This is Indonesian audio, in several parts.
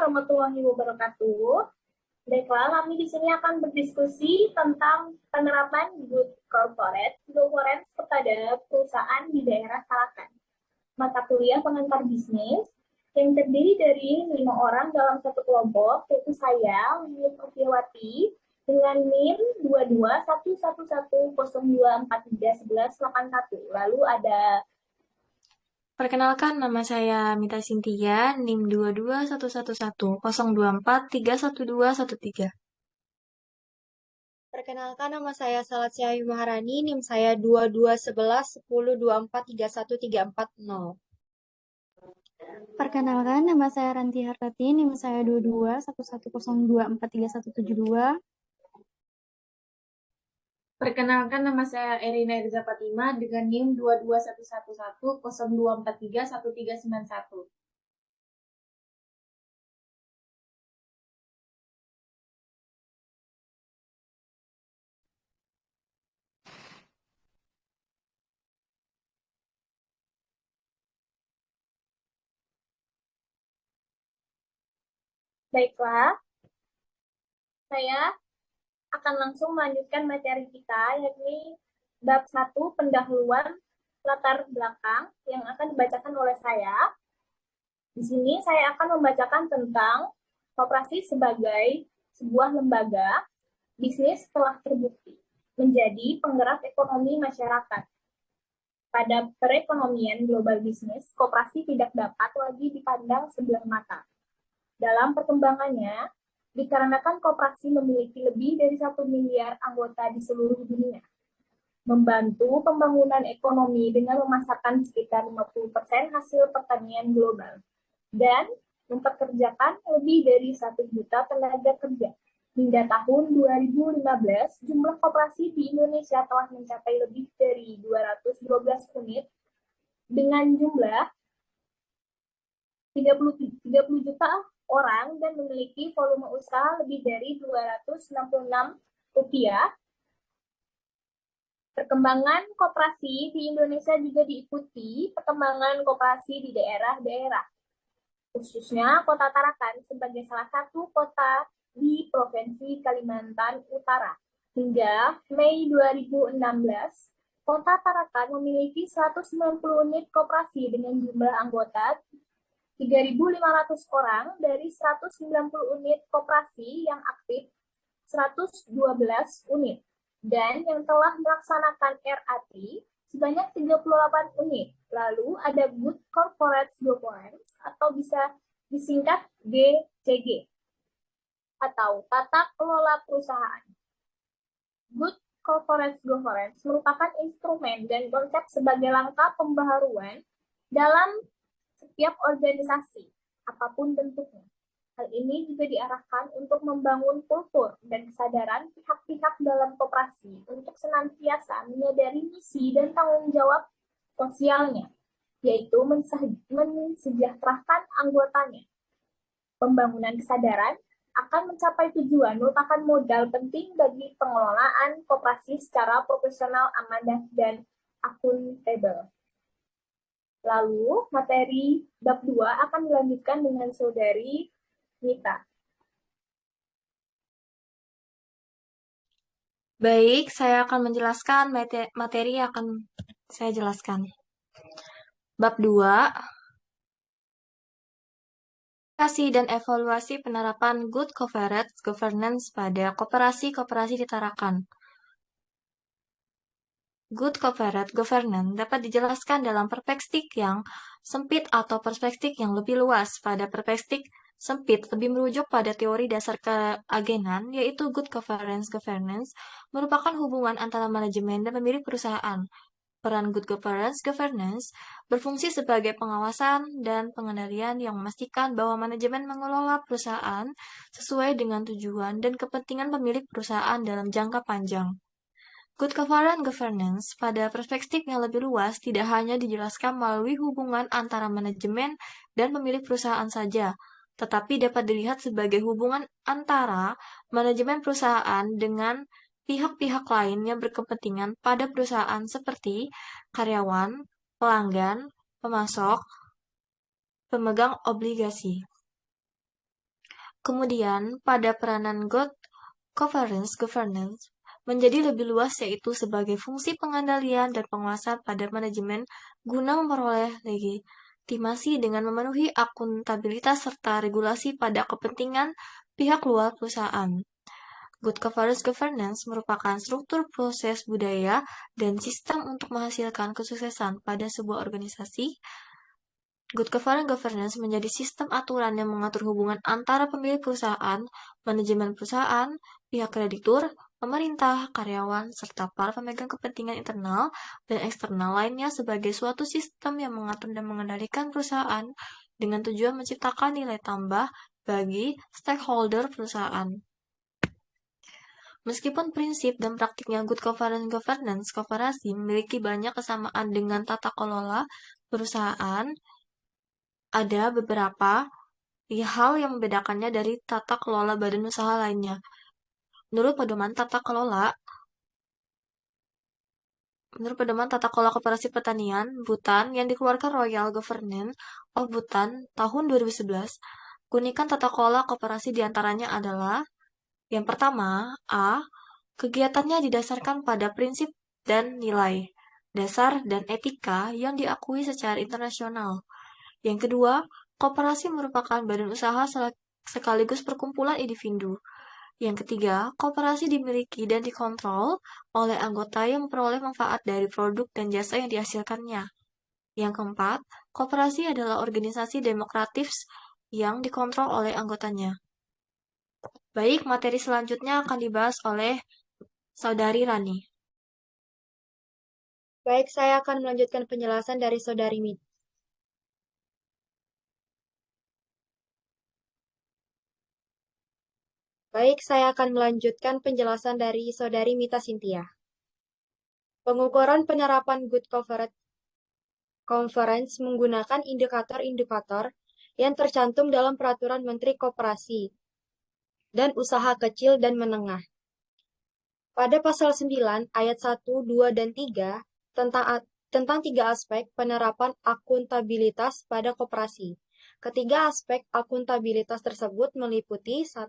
warahmatullahi wabarakatuh. Baiklah, kami di sini akan berdiskusi tentang penerapan good corporate governance kepada perusahaan di daerah Tarakan. Mata kuliah pengantar bisnis yang terdiri dari 5 orang dalam satu kelompok, yaitu saya, Lili Profiawati, dengan NIM 221102431181. Lalu ada Perkenalkan, nama saya Mita Sintia, NIM 2211102431213. Perkenalkan, nama saya Salat Syahi Maharani, NIM saya 22111024313440. Perkenalkan, nama saya Ranti Hartati, NIM saya 221102431172. Perkenalkan, nama saya Erina Irza Fatima dengan NIM 2211102431391. Baiklah, saya akan langsung melanjutkan materi kita, yakni bab 1 pendahuluan latar belakang yang akan dibacakan oleh saya. Di sini saya akan membacakan tentang koperasi sebagai sebuah lembaga bisnis telah terbukti menjadi penggerak ekonomi masyarakat. Pada perekonomian global bisnis, koperasi tidak dapat lagi dipandang sebelah mata. Dalam perkembangannya, dikarenakan koperasi memiliki lebih dari 1 miliar anggota di seluruh dunia, membantu pembangunan ekonomi dengan memasarkan sekitar 50% hasil pertanian global, dan mempekerjakan lebih dari 1 juta tenaga kerja. Hingga tahun 2015, jumlah koperasi di Indonesia telah mencapai lebih dari 212 unit dengan jumlah 30 juta orang dan memiliki volume usaha lebih dari 266 rupiah. Perkembangan koperasi di Indonesia juga diikuti perkembangan koperasi di daerah-daerah, khususnya Kota Tarakan sebagai salah satu kota di Provinsi Kalimantan Utara. Hingga Mei 2016, Kota Tarakan memiliki 190 unit koperasi dengan jumlah anggota 3.500 orang. Dari 190 unit koperasi yang aktif, 112 unit, dan yang telah melaksanakan RAT sebanyak 38 unit. Lalu ada Good Corporate Governance atau bisa disingkat GCG atau Tata Kelola Perusahaan. Good Corporate Governance merupakan instrumen dan konsep sebagai langkah pembaharuan dalam setiap organisasi, apapun bentuknya. Hal ini juga diarahkan untuk membangun kultur dan kesadaran pihak-pihak dalam koperasi untuk senantiasa menyadari misi dan tanggung jawab sosialnya, yaitu mensejahterakan anggotanya. Pembangunan kesadaran akan mencapai tujuan merupakan modal penting bagi pengelolaan koperasi secara profesional, amanah, dan akuntabel. Lalu, materi bab 2 akan dilanjutkan dengan Saudari Mita. Baik, saya akan menjelaskan materi yang akan saya jelaskan. Bab 2, Evaluasi dan evaluasi penerapan Good Corporate Governance pada koperasi-koperasi di Tarakan. Good Corporate Governance dapat dijelaskan dalam perspektif yang sempit atau perspektif yang lebih luas. Pada perspektif sempit lebih merujuk pada teori dasar keagenan, yaitu Good Governance merupakan hubungan antara manajemen dan pemilik perusahaan. Peran Good Governance berfungsi sebagai pengawasan dan pengendalian yang memastikan bahwa manajemen mengelola perusahaan sesuai dengan tujuan dan kepentingan pemilik perusahaan dalam jangka panjang. Good governance pada perspektif yang lebih luas tidak hanya dijelaskan melalui hubungan antara manajemen dan pemilik perusahaan saja, tetapi dapat dilihat sebagai hubungan antara manajemen perusahaan dengan pihak-pihak lain yang berkepentingan pada perusahaan seperti karyawan, pelanggan, pemasok, pemegang obligasi. Kemudian, pada peranan good governance menjadi lebih luas yaitu sebagai fungsi pengendalian dan penguasaan pada manajemen guna memperoleh legitimasi dengan memenuhi akuntabilitas serta regulasi pada kepentingan pihak luar perusahaan. Good governance merupakan struktur proses budaya dan sistem untuk menghasilkan kesuksesan pada sebuah organisasi. Good governance menjadi sistem aturan yang mengatur hubungan antara pemilik perusahaan, manajemen perusahaan, pihak kreditur, pemerintah, karyawan, serta para pemegang kepentingan internal dan eksternal lainnya sebagai suatu sistem yang mengatur dan mengendalikan perusahaan dengan tujuan menciptakan nilai tambah bagi stakeholder perusahaan. Meskipun prinsip dan praktiknya good governance koperasi memiliki banyak kesamaan dengan tata kelola perusahaan, ada beberapa hal yang membedakannya dari tata kelola badan usaha lainnya. Menurut pedoman tata kelola Koperasi Pertanian Bhutan yang dikeluarkan Royal Government of Bhutan tahun 2011, keunikan tata kelola koperasi diantaranya adalah yang pertama, A. Kegiatannya didasarkan pada prinsip dan nilai dasar dan etika yang diakui secara internasional. Yang kedua, koperasi merupakan badan usaha sekaligus perkumpulan individu. Yang ketiga, koperasi dimiliki dan dikontrol oleh anggota yang memperoleh manfaat dari produk dan jasa yang dihasilkannya. Yang keempat, koperasi adalah organisasi demokratis yang dikontrol oleh anggotanya. Baik, materi selanjutnya akan dibahas oleh Saudari Rani. Baik, saya akan melanjutkan penjelasan dari Saudari Mita. Baik, saya akan melanjutkan penjelasan dari Saudari Mita Cynthia. Pengukuran penerapan Good Governance menggunakan indikator-indikator yang tercantum dalam Peraturan Menteri Koperasi dan Usaha Kecil dan Menengah. Pada pasal 9 ayat 1, 2, dan 3 tentang tiga aspek penerapan akuntabilitas pada koperasi. Ketiga aspek akuntabilitas tersebut meliputi 1.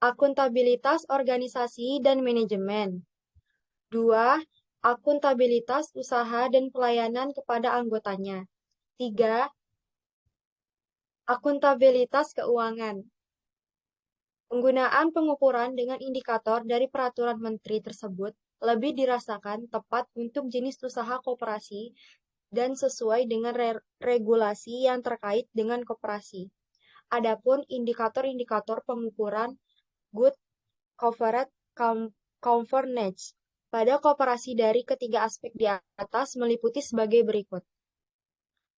Akuntabilitas organisasi dan manajemen. 2. Akuntabilitas usaha dan pelayanan kepada anggotanya. 3. Akuntabilitas keuangan. Penggunaan pengukuran dengan indikator dari peraturan menteri tersebut lebih dirasakan tepat untuk jenis usaha koperasi dan sesuai dengan regulasi yang terkait dengan koperasi. Adapun indikator-indikator pengukuran Good Governance pada koperasi dari ketiga aspek di atas meliputi sebagai berikut.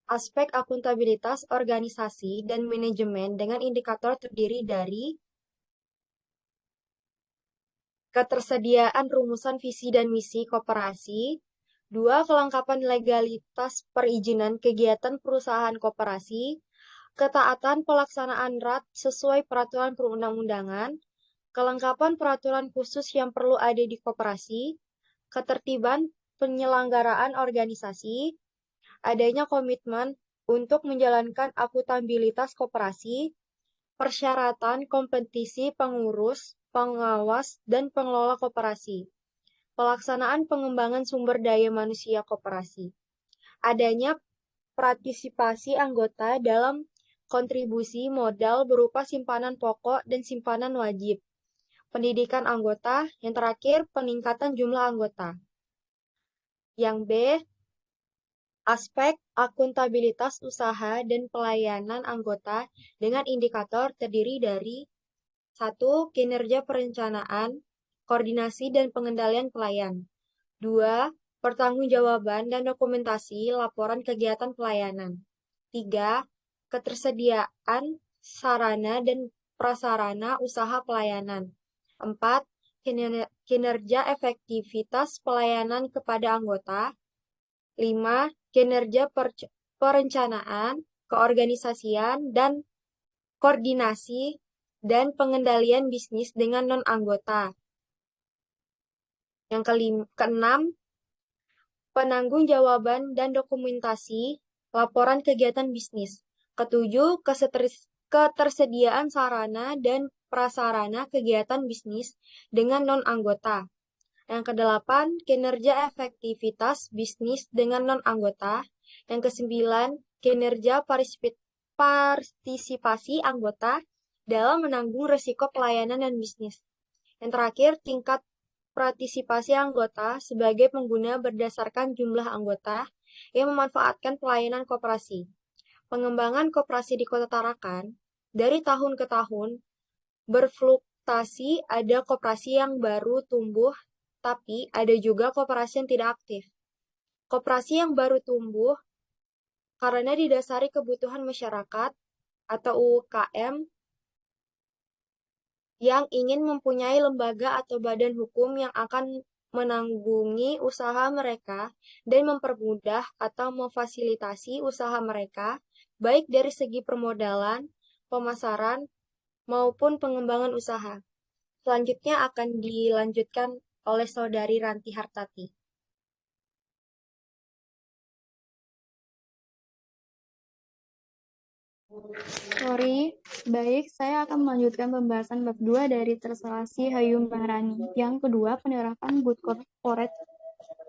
Aspek akuntabilitas organisasi dan manajemen dengan indikator terdiri dari ketersediaan rumusan visi dan misi koperasi, 2. Kelengkapan legalitas perizinan kegiatan perusahaan koperasi, ketaatan pelaksanaan RAT sesuai peraturan perundang-undangan, kelengkapan peraturan khusus yang perlu ada di koperasi, ketertiban penyelenggaraan organisasi, adanya komitmen untuk menjalankan akuntabilitas koperasi, persyaratan kompetisi pengurus, pengawas, dan pengelola koperasi, pelaksanaan pengembangan sumber daya manusia koperasi, adanya partisipasi anggota dalam kontribusi modal berupa simpanan pokok dan simpanan wajib, pendidikan anggota, yang terakhir peningkatan jumlah anggota. Yang B, aspek akuntabilitas usaha dan pelayanan anggota dengan indikator terdiri dari 1. Kinerja perencanaan, koordinasi dan pengendalian pelayan. 2. Pertanggungjawaban dan dokumentasi laporan kegiatan pelayanan. 3. Ketersediaan sarana dan prasarana usaha pelayanan. 4. Kinerja efektivitas pelayanan kepada anggota. 5. Kinerja perencanaan, keorganisasian, dan koordinasi dan pengendalian bisnis dengan non-anggota. Yang keenam, penanggung jawaban dan dokumentasi laporan kegiatan bisnis. Ketujuh, ketersediaan sarana dan prasarana kegiatan bisnis dengan non-anggota. Yang kedelapan, kinerja efektivitas bisnis dengan non-anggota. Yang kesembilan, kinerja partisipasi anggota dalam menanggung risiko pelayanan dan bisnis. Yang terakhir, tingkat partisipasi anggota sebagai pengguna berdasarkan jumlah anggota yang memanfaatkan pelayanan koperasi. Pengembangan koperasi di Kota Tarakan dari tahun ke tahun berfluktuasi, ada koperasi yang baru tumbuh, tapi ada juga koperasi yang tidak aktif. Koperasi yang baru tumbuh karena didasari kebutuhan masyarakat atau UKM yang ingin mempunyai lembaga atau badan hukum yang akan menanggungi usaha mereka dan mempermudah atau memfasilitasi usaha mereka, baik dari segi permodalan, pemasaran, maupun pengembangan usaha. Selanjutnya akan dilanjutkan oleh Saudari Ranti Hartati. Sorry, baik, saya akan melanjutkan pembahasan bab 2 dari Terselasi Hayum Maharani. Yang kedua, penerapan good corporate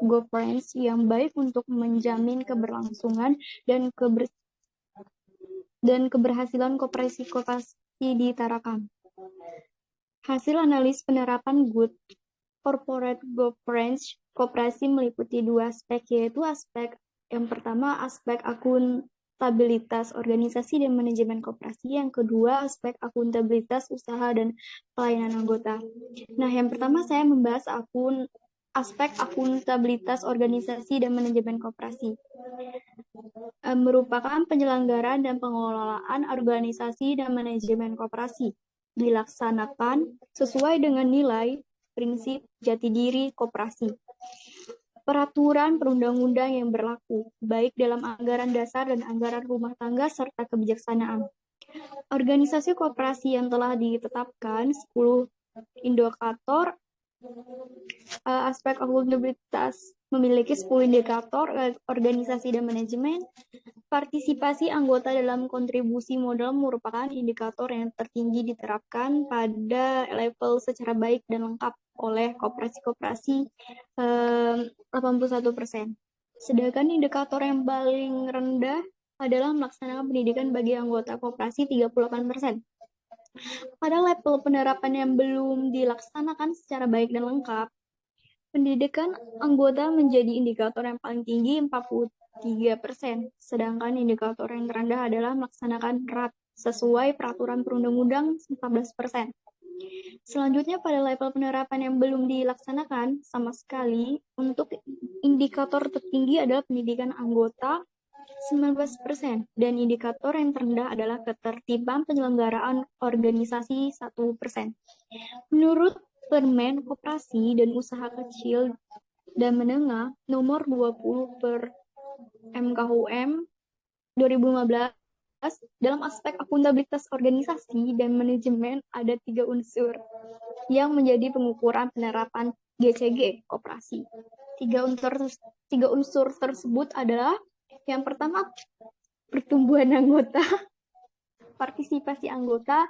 governance yang baik untuk menjamin keberlangsungan dan keberhasilan koperasi di Tarakan. Hasil analis penerapan good corporate governance koperasi meliputi dua aspek, yaitu aspek yang pertama aspek akuntabilitas organisasi dan manajemen koperasi, yang kedua aspek akuntabilitas usaha dan pelayanan anggota. Nah, yang pertama saya membahas aspek akuntabilitas organisasi dan manajemen koperasi. Merupakan penyelenggaraan dan pengelolaan organisasi dan manajemen koperasi dilaksanakan sesuai dengan nilai prinsip jati diri koperasi, peraturan perundang-undang yang berlaku, baik dalam anggaran dasar dan anggaran rumah tangga serta kebijaksanaan. Organisasi koperasi yang telah ditetapkan 10 indikator aspek akuntabilitas memiliki 10 indikator organisasi dan manajemen. Partisipasi anggota dalam kontribusi modal merupakan indikator yang tertinggi diterapkan pada level secara baik dan lengkap oleh koperasi-koperasi 81%. Sedangkan indikator yang paling rendah adalah melaksanakan pendidikan bagi anggota koperasi 38%. Pada level penerapan yang belum dilaksanakan secara baik dan lengkap, pendidikan anggota menjadi indikator yang paling tinggi 43%, sedangkan indikator yang terendah adalah melaksanakan RAT sesuai peraturan perundang-undang 14%. Selanjutnya pada level penerapan yang belum dilaksanakan sama sekali, untuk indikator tertinggi adalah pendidikan anggota 19%, dan indikator yang terendah adalah ketertiban penyelenggaraan organisasi 1%. Menurut Permen Koperasi dan Usaha Kecil dan Menengah nomor 20 per MKUM 2015, dalam aspek akuntabilitas organisasi dan manajemen ada 3 unsur yang menjadi pengukuran penerapan GCG koperasi. Tiga unsur tersebut adalah yang pertama pertumbuhan anggota, partisipasi anggota,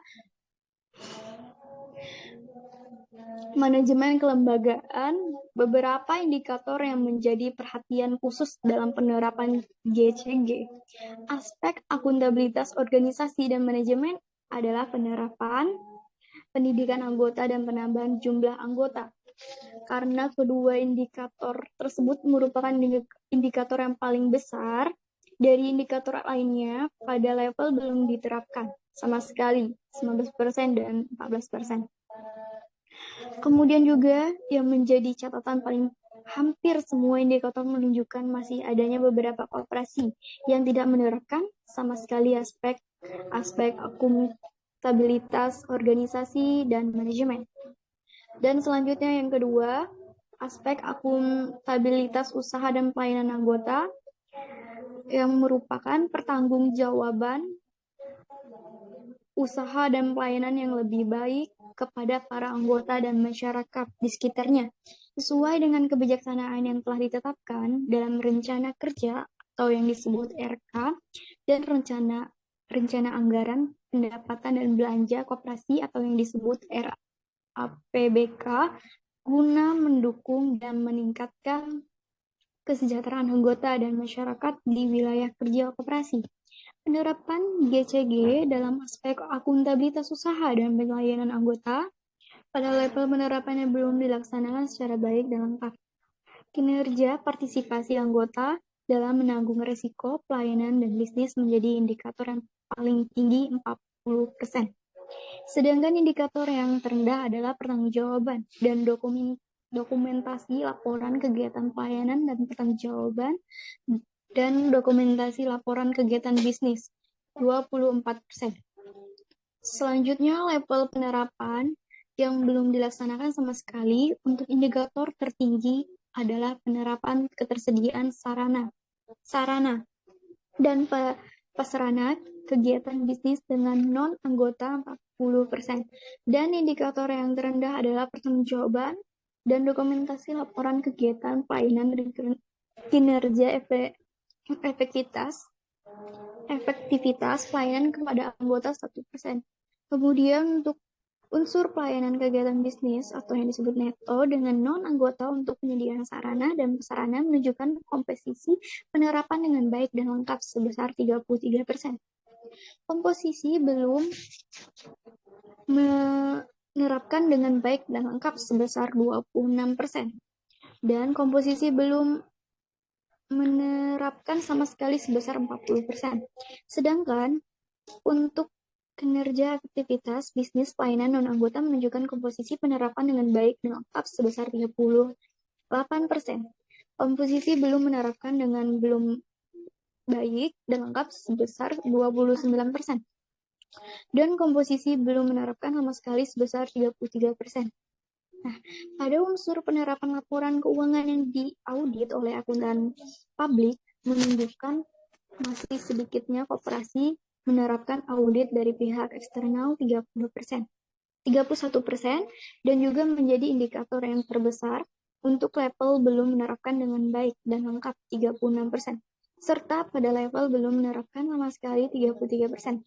manajemen kelembagaan. Beberapa indikator yang menjadi perhatian khusus dalam penerapan GCG. Aspek akuntabilitas organisasi dan manajemen adalah penerapan, pendidikan anggota, dan penambahan jumlah anggota. Karena kedua indikator tersebut merupakan indikator yang paling besar dari indikator lainnya, pada level belum diterapkan sama sekali 19% dan 14%. Kemudian juga yang menjadi catatan paling hampir semua indikator menunjukkan masih adanya beberapa koperasi yang tidak menerapkan sama sekali aspek akuntabilitas organisasi dan manajemen. Dan selanjutnya yang kedua, aspek akuntabilitas usaha dan pelayanan anggota yang merupakan pertanggungjawaban usaha dan pelayanan yang lebih baik kepada para anggota dan masyarakat di sekitarnya, sesuai dengan kebijaksanaan yang telah ditetapkan dalam rencana kerja atau yang disebut RK dan rencana rencana anggaran, pendapatan dan belanja koperasi atau yang disebut RAPBK guna mendukung dan meningkatkan kesejahteraan anggota dan masyarakat di wilayah kerja koperasi. Penerapan GCG dalam aspek akuntabilitas usaha dan pelayanan anggota pada level penerapannya belum dilaksanakan secara baik dan lengkap. Kinerja partisipasi anggota dalam menanggung risiko pelayanan dan bisnis menjadi indikator yang paling tinggi 40%. Sedangkan indikator yang terendah adalah pertanggungjawaban dan dokumentasi laporan kegiatan pelayanan dan pertanggungjawaban dan dokumentasi laporan kegiatan bisnis 24%. Selanjutnya, level penerapan yang belum dilaksanakan sama sekali untuk indikator tertinggi adalah penerapan ketersediaan sarana dan prasarana kegiatan bisnis dengan non-anggota 40%. Dan indikator yang terendah adalah pertanggungjawaban dan dokumentasi laporan kegiatan pelayanan dan kinerja efektivitas pelayanan kepada anggota 1%. Kemudian untuk unsur pelayanan kegiatan bisnis atau yang disebut neto dengan non-anggota untuk penyediaan sarana dan prasarana menunjukkan komposisi penerapan dengan baik dan lengkap sebesar 33%. Komposisi belum menerapkan dengan baik dan lengkap sebesar 26%. Dan komposisi belum menerapkan sama sekali sebesar 40%. Sedangkan untuk kinerja aktivitas bisnis pelayanan non-anggota menunjukkan komposisi penerapan dengan baik dan lengkap sebesar 38%. Komposisi belum menerapkan dengan belum baik dan lengkap sebesar 29%. Dan komposisi belum menerapkan sama sekali sebesar 33%. Nah, pada unsur penerapan laporan keuangan yang diaudit oleh akuntan publik menunjukkan masih sedikitnya koperasi menerapkan audit dari pihak eksternal 31% dan juga menjadi indikator yang terbesar untuk level belum menerapkan dengan baik dan lengkap 36%, serta pada level belum menerapkan sama sekali 33%.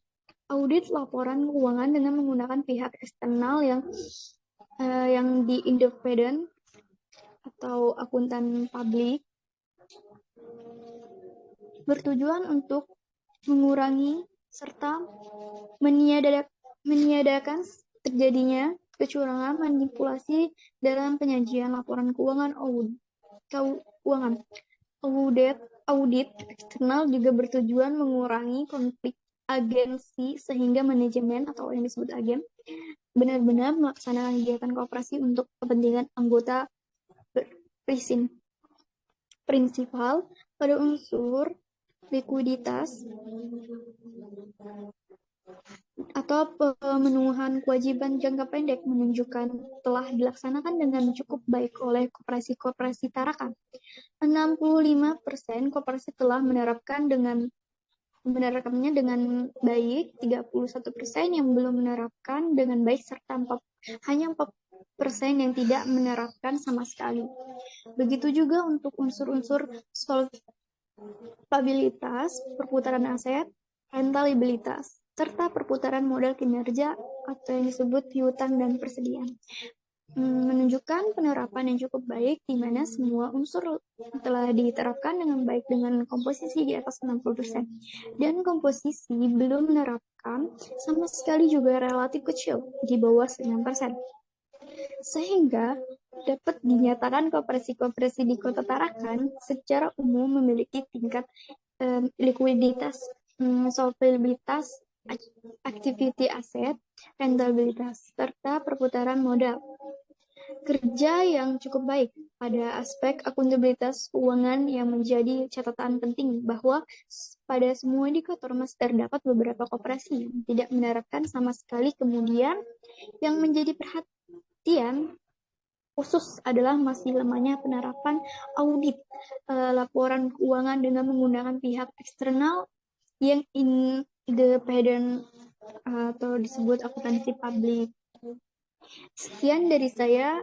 Audit laporan keuangan dengan menggunakan pihak eksternal yang di independen atau akuntan publik bertujuan untuk mengurangi serta meniadakan terjadinya kecurangan manipulasi dalam penyajian laporan keuangan. Audit eksternal juga bertujuan mengurangi konflik agensi sehingga manajemen atau yang disebut agen benar-benar melaksanakan kegiatan koperasi untuk kepentingan anggota prinsipal pada unsur likuiditas atau pemenuhan kewajiban jangka pendek menunjukkan telah dilaksanakan dengan cukup baik oleh koperasi-koperasi tarakan. 65% koperasi telah menerapkannya dengan baik, 31% yang belum menerapkan dengan baik, serta hanya 4% yang tidak menerapkan sama sekali. Begitu juga untuk unsur-unsur solvabilitas, perputaran aset, rentabilitas, serta perputaran modal kinerja atau yang disebut piutang dan persediaan. Menunjukkan penerapan yang cukup baik di mana semua unsur telah diterapkan dengan baik dengan komposisi di atas 60%. Dan komposisi belum menerapkan sama sekali juga relatif kecil di bawah 9%. Sehingga dapat dinyatakan koperasi-koperasi di Kota Tarakan secara umum memiliki tingkat likuiditas, solvabilitas, activity aset, rentabilitas, serta perputaran modal kerja yang cukup baik. Pada aspek akuntabilitas keuangan yang menjadi catatan penting bahwa pada semua indikator masih terdapat beberapa koperasi yang tidak menerapkan sama sekali. Kemudian yang menjadi perhatian khusus adalah masih lemahnya penerapan audit laporan keuangan dengan menggunakan pihak eksternal yang independen atau disebut akuntansi publik. Sekian dari saya.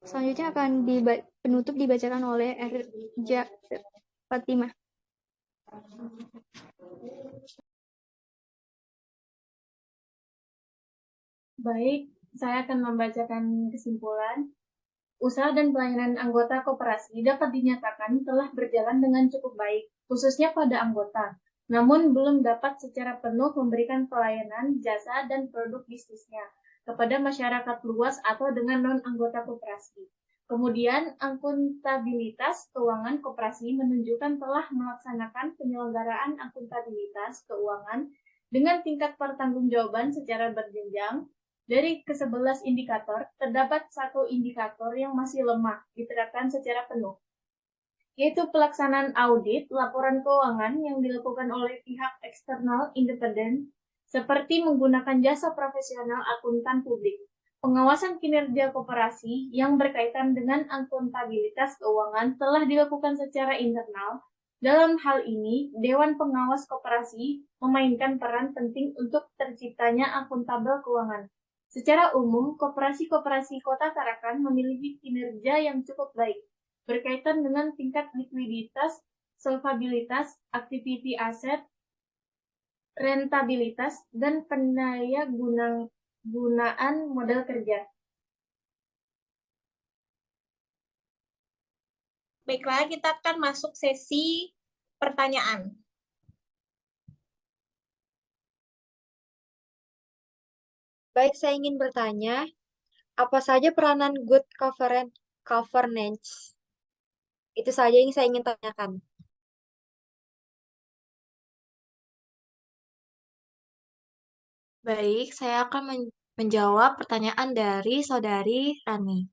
Selanjutnya akan penutup dibacakan oleh Erja Fatimah. Baik, saya akan membacakan kesimpulan. Usaha dan pelayanan anggota koperasi dapat dinyatakan telah berjalan dengan cukup baik, khususnya pada anggota, namun belum dapat secara penuh memberikan pelayanan, jasa, dan produk bisnisnya kepada masyarakat luas atau dengan non-anggota koperasi. Kemudian, akuntabilitas keuangan koperasi menunjukkan telah melaksanakan penyelenggaraan akuntabilitas keuangan dengan tingkat pertanggungjawaban secara berjenjang. Dari ke-11 indikator, terdapat satu indikator yang masih lemah diterapkan secara penuh, yaitu pelaksanaan audit laporan keuangan yang dilakukan oleh pihak eksternal independen, seperti menggunakan jasa profesional akuntan publik. Pengawasan kinerja koperasi yang berkaitan dengan akuntabilitas keuangan telah dilakukan secara internal. Dalam hal ini, Dewan Pengawas Koperasi memainkan peran penting untuk terciptanya akuntabel keuangan. Secara umum, koperasi-koperasi Kota Tarakan memiliki kinerja yang cukup baik, berkaitan dengan tingkat likuiditas, solvabilitas, activity aset, rentabilitas, dan pendaya gunaan modal kerja. Baiklah, kita akan masuk sesi pertanyaan. Baik, saya ingin bertanya, apa saja peranan good governance? Itu saja yang saya ingin tanyakan. Baik, saya akan menjawab pertanyaan dari Saudari Rani.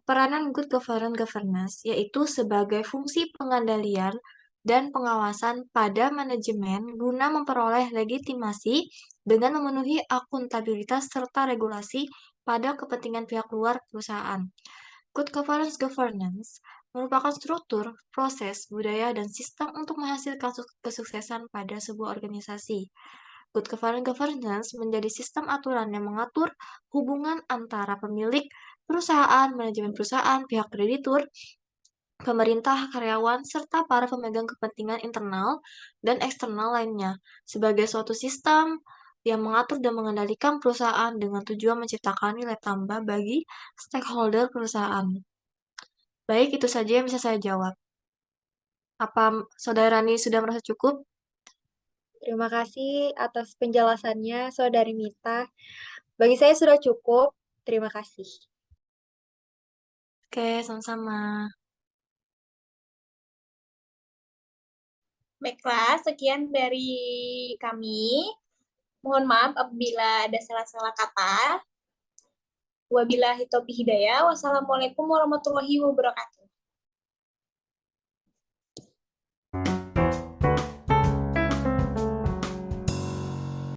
Peranan good governance yaitu sebagai fungsi pengandalian dan pengawasan pada manajemen guna memperoleh legitimasi dengan memenuhi akuntabilitas serta regulasi pada kepentingan pihak luar perusahaan. Good governance merupakan struktur, proses, budaya, dan sistem untuk menghasilkan kesuksesan pada sebuah organisasi. Good governance menjadi sistem aturan yang mengatur hubungan antara pemilik perusahaan, manajemen perusahaan, pihak kreditur, pemerintah, karyawan, serta para pemegang kepentingan internal dan eksternal lainnya sebagai suatu sistem yang mengatur dan mengendalikan perusahaan dengan tujuan menciptakan nilai tambah bagi stakeholder perusahaan. Baik, itu saja yang bisa saya jawab. Apa Saudara Rani sudah merasa cukup? Terima kasih atas penjelasannya, Saudari Mita. Bagi saya sudah cukup. Terima kasih. Oke, sama-sama. Baiklah, sekian dari kami. Mohon maaf apabila ada salah-salah kata. Wabillahi taufiq hidayah. Wassalamualaikum warahmatullahi wabarakatuh.